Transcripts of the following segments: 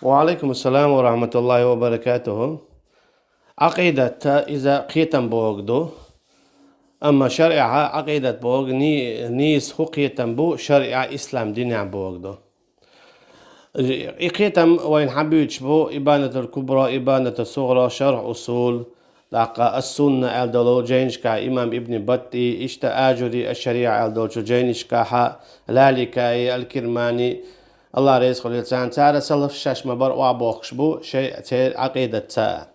وعليكم السلام ورحمة الله وبركاته. عقيدة إذا قيتم بوغدو أما شريعة عقيدة بوغ نيس هو قيتم بو شريعة إسلام دينيا بوغدو قيتم وين حبيتش بو إبانة الكبرى إبانة الصغرى شرح أصول لقى السنة الدولو جينشكا إمام ابن بطي إشتا آجري الشريعة الدولو جينشكا حا لالكاي الكرماني الله رئيس خليل سان تارا سلف شاش مبر وعبوخش بو شيء تير عقيدة تا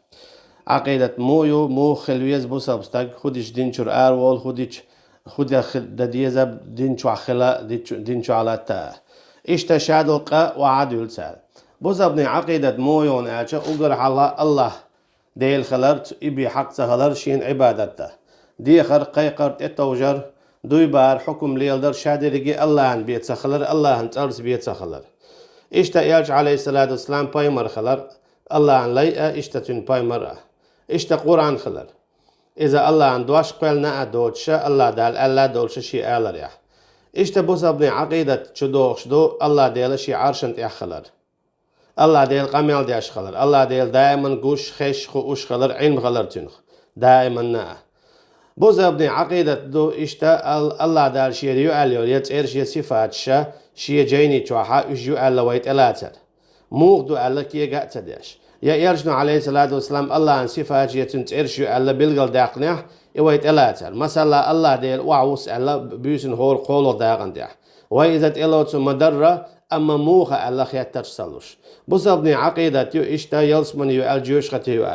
عقيدة مويو مو خلويز بو سبستاق خودش دينشور آرول خود دديزب دينشو عخلا دينشو على تا إشتا شادلقا وعادل سال بوزبني عقيدة مويون آجا أقر على الله ديل خلرت إبي حق سهلر شين عبادته دي خر قيقرت التوجر دوي بار حكم ليلدر شادرقي الله ان بيت سخلر الله ان ترس بيت سخلر إشتا يالج عليه الصلاة والسلام بايمر خلر الله ان ليئة إشتا تن بايمر إشتا قرآن خلر إذا الله ان دواش قيلنا أدوتشا الله دال الله دولش شي آلر يح إشتا بوس ابني عقيدة شدوخش دو الله ديل شي عرشنت يخلر الله ديل قميل ديش خلر الله ديل دائما قوش خيش خوش خلر علم خلر تنخ دائما ناه بوز ابني عقيدة دو إشتا الله دال شي يؤل يتعير شي صفات شي جيني توحا يجو ألا ويت ألاتر موغ دو ألا كي قاتدش يا يرجنو عليه الصلاة والسلام الله عن صفات يتنتعير شو ألا بلغل داقنح يويت ألاتر مثلا الله ديل وعوس ألا بيسن هور قولو داقن ديح وإذا تقلوتو مدرة أما موغ ألا خياتر سلوش بوز ابني عقيدة يو إشتا يلسمن يو الجيوش خط يو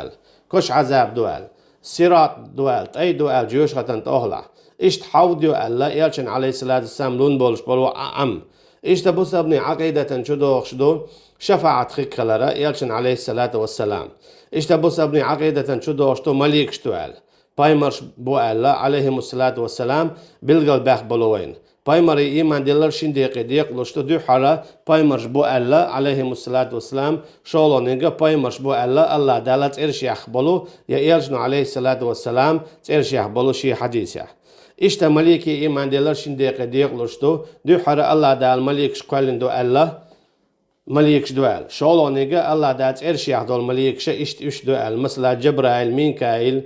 كش عذاب دوال صراط دوال أي دوال جيوش خطن تأهلا إشت حوديو ألا يلشن عليه الصلاة والسلام لون بولش بولو أم إشت بوس ابني عقيدة شدو شفاعة خيك خلرا يلشن عليه الصلاة والسلام إشت بوس ابني عقيدة شدو مليك شتوال بايمرش بو ألا عليهم الصلاة والسلام بلغل باخ بلوين بايمري إيمان دلر شنديق ديق لشتو دو حالا بايمرش بو ألا عليهم الصلاة والسلام شولو نيجا بايمرش بو ألا الله دالت إرش يخبلو يا إرشنو عليه الصلاة والسلام إرش يخبلو شي حديث يح إشتا مليكي إيمان دلر شنديق ديق لشتو دو حالا الله دال مليك شقالن دو ألا مليكش دوال شولو نيجا الله دالت إرش يخدول مليكش إشت إش دوال مثلا جبرائيل ميكائيل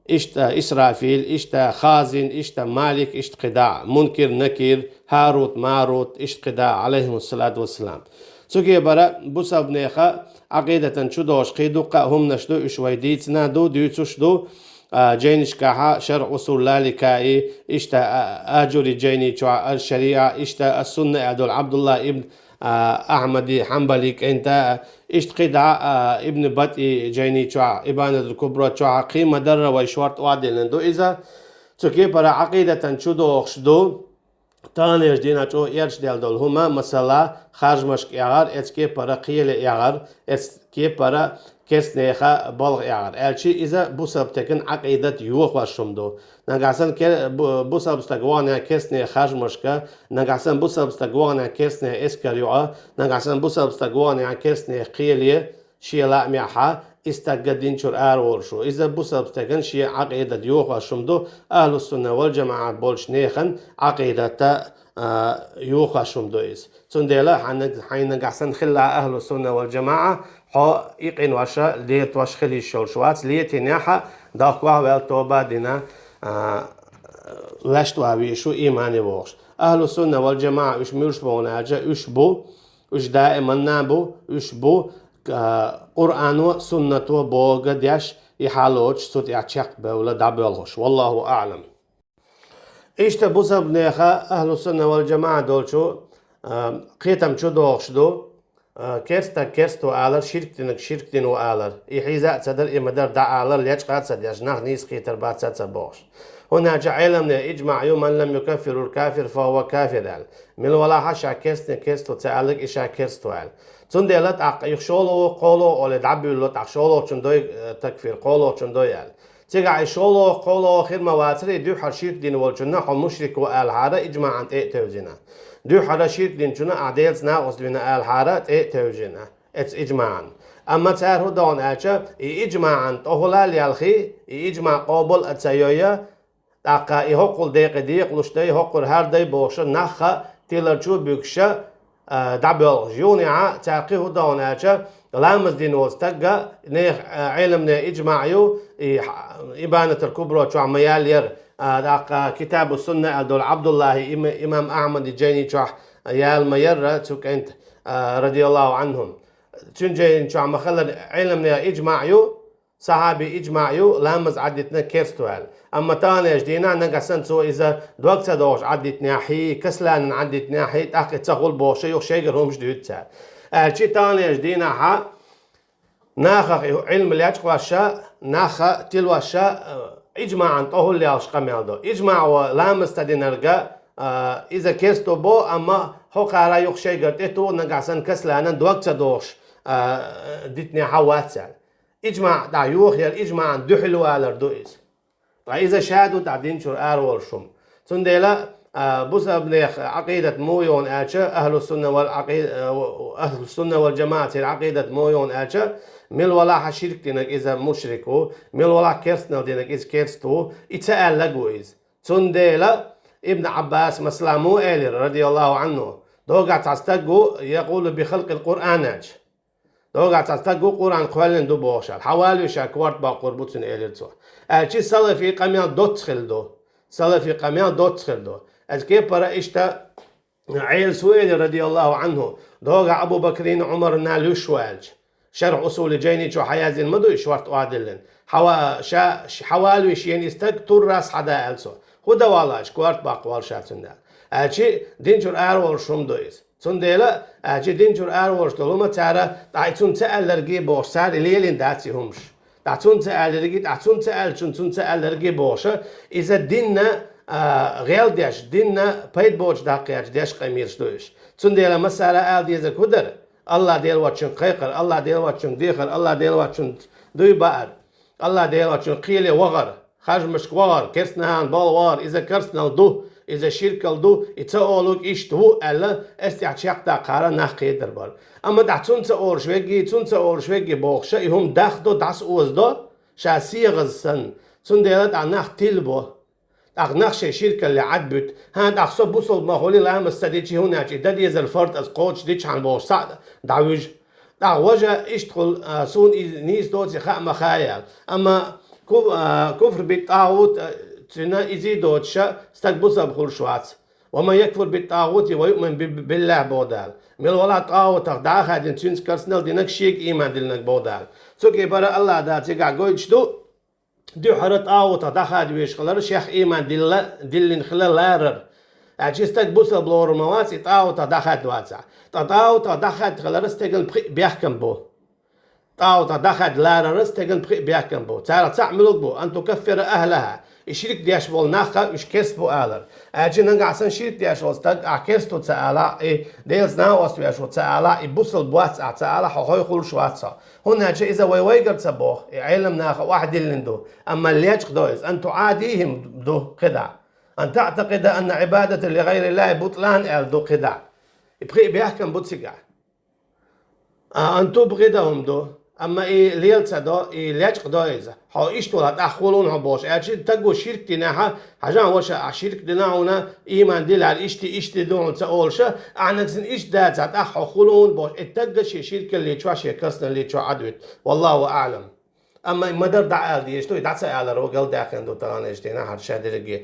إشتا إسرافيل إشتا خازن إشتا مالك إشت قداع منكر نكير هاروت ماروت إشت قداع عليهم الصلاة والسلام سوكي برا بوسا بنيخا عقيدة شدوش قيدوقا هم نشدو إشويديتنا دو ديوتوش دو جينش كاها شرع أصول لالكائي إشتا آجوري جيني الشريعة إشتا السنة أدول عبد الله ابن أحمدي حنبليك أنت إشتقيدا ابن بطي جيني شوع إبانة الكبرى شوع قيمة درة ويشورت وعدل دو إذا تكي برا عقيدة شدو خشدو تانيش دينا شو يرش ديال دول هما مثلا خارج مشك يعار اتكي برا قيل يعار اتكي برا كيس نيخا بلغ يعار الشي إذا بوسب تكن عقيدة يوخ وشمدو نقاسن بوسب استقوانا كيس نيخ خارج مشكا نقاسن بوسب استقوانا كيس نيخ اسكريوعا نقاسن بوسب استقوانا كيس نيخ قيلية شي لا ميحا استقدين شر ورشو إذا بوسب تكن شي عقيدة يوخ وشمدو أهل السنة والجماعة بولش نيخن عقيدة يوخ شمدو إز تندلا حين نقاسن خلا أهل السنة والجماعة ها يقين واشا ليت واش خلي الشولشوات ليت نياحا داخوا والتوبة دينا لشتوا بيشو إيماني بوش أهل السنة والجماعة إيش ميرش بوناجا إيش بو إيش دائما نابو إيش بو قرآن وسنة بوغ دياش يحالوش صوت يعشق بولا دابلغش والله أعلم إيش تبوسا بنيخا أهل السنة والجماعة دولشو قيتم شو دوغشدو كيرستو آلر شركتين وآلر إحيزاء تدر إمدر دع آلر ليش قاد سديش نخ نيس قيتر بات سبوش هنا علمنا إجماع يوم من لم يكفر الكافر فهو كافر من ولا حشا كيرستو تعلق إشا كيرستو تندلت يخشولو قولو أولي دعبيلو تخشولو چندوي تكفير قولو چندوي تيجا يشولو قولو خير مواتري دو حرشير دين والجنة حل مشرك وآل هذا إجماع عن توزينا دو حرشير دين جنة عديلتنا أصلنا آل هذا توزينا اتس إجماعا أما تاره دون أجا إجماعا تهلا ليالخي إجماع قابل أتسيويا تاقا يهقل ديق لشتي هقل هر دي بوشا نخا تيلرچو بيكشا دعبل جونيعة تاقيه دوناتشا لامز دينوز تقى نيخ علمنا إجماعيو إبانة الكبرى شو عميال ير كتاب السنة دول عبد الله إمام أحمد الجيني شو يال ميرة شو كنت رضي الله عنهم تنجين شو عم خلى علمنا إجماعيو صحابي إجماعيو لامز عدتنا كيرستوال أما تاني جدينا نقصن سو إذا دوقت دوش عدت ناحي كسلان عدت ناحي تحكي تقول بوشي يخشيقر هم جديد سال شي تاني جدينا ها ناخ علم اللي أشقوا الشاء ناخ تلو الشاء إجماعا طهو اللي أشقى مالدو إجماع ولامز تدينرقا إذا كيستو بو أما هو قارا يخشيقر تيتو نقصن كسلان دوقت دوش ديتني حوات سال إجماع دا يوخي الإجماع دحلو على دوئس إذا شهدوا تعدين شر أرول شم تندلا بس أبليخ عقيدة مويون أشا أهل السنة والعقيدة أهل السنة والجماعة العقيدة مويون أشا مل ولا حشرك دينك إذا مشركو مل ولا كرسنا دينك إذا كرستو يتألقوا إذ تندلا ابن عباس مسلمو إلي رضي الله عنه دوغا تستقو يقول بخلق القرآن دوغا تستقو قرآن قوالين دو بوشال حوالي شاكوارت باقور بوتسن إليرتو أشي سلفي قميان دوت خلدو سلفي قميان دوت خلدو أشكي برا إشتا عيل سويلي رضي الله عنه دوغا أبو بكرين عمر نالو شوالج شرح أصول جيني شو حيازين مدو إشوارت وعدلن حوالي شين يستق تور راس حدا ألسو خدا والله شكوارت باقوال شاتن دال أشي دينجور أرول شمدو إس تندلا أجي دينجور أروش دلوما ترى تعيشون تألرجي بورسار ليلين داتي همش تعيشون تألرجي تعيشون تألشون تألرجي بورشة إذا ديننا غير داش ديننا بيد بورش داقيش داش قميرش دوش تندلا مسألة آل ديزا كدر الله ديل واتشون قيقر الله ديل واتشون ديخر الله ديل واتشون دوي بار الله ديل واتشون قيلي وغر خرج مش وغر كرسنا هان بالوار إذا كرسنا دو إذا شركلدو يتأولوك إشتو ألا استعشاق دا قارا ناقية دربار أما دا تون شويجي بوخشا يهم داخدو داس أوزدو شاسي غزسن تون ديلا دا ناق تلبو دا ناقش شركة اللي عدبت هان دا خصو بوصل مخولي لهم استديتي هناك دا ديز الفرد از قوتش ديتش عن بوش سعد دعوج دا وجه اشتغل سون نيس دوتي خاء مخايل أما كفر بالطاغوت تنا يزيدوتشا استقبص بخول شوات وما يكفر بالطاغوت ويؤمن بالله بودال مل ولا طاغوت دا خادين تشينس كرسنال دينك شيك ايمان دلنك بودال سوكي برا الله داتي قا قويتشتو دو حرط طاغوت دا خاد ويشخلر شيخ ايمان دلن خلال لارر اجي استقبص بلور مواتي طاغوت دا خاد واتسا طاغوت دا خاد خلر استقل بيحكم بو طاغوت دا خاد لارر استقل بيحكم بو تعملوا بو ان تكفر اهلها الشريك دياش بول ناخا مش كسبو آلر أجي ننقع عشان شريك دياش وستاد عكستو تسألا ديلز ناوس وياش وتسألا يبصل بواتس تسألا حوي خول شواتسا هنا أجي إذا ويقر تسبوه علم ناخا واحد اللندو أما اللي يجق دويز أن تعاديهم دو قدع أن تعتقد أن عبادة لغير الله بطلان دو قدع يبقى بيحكم بوتسيقع أن تبغدهم دو أما ليلتا دو ليجق دويزا هاو إشتولات أخولون هبوش أجي تقو شرك ديناها حاجان وشا شرك ديناهونا إيمان ديل على إشتي دون تقولشا أعنكسن إش داتات أخولون بوش اتقى شرك اللي تشوا شيكسنا اللي تشوا عدوت والله أعلم أما مدر دعال دي إشتوي دعسا على روغل داخل دو تغان إشتينا هاد شادرقي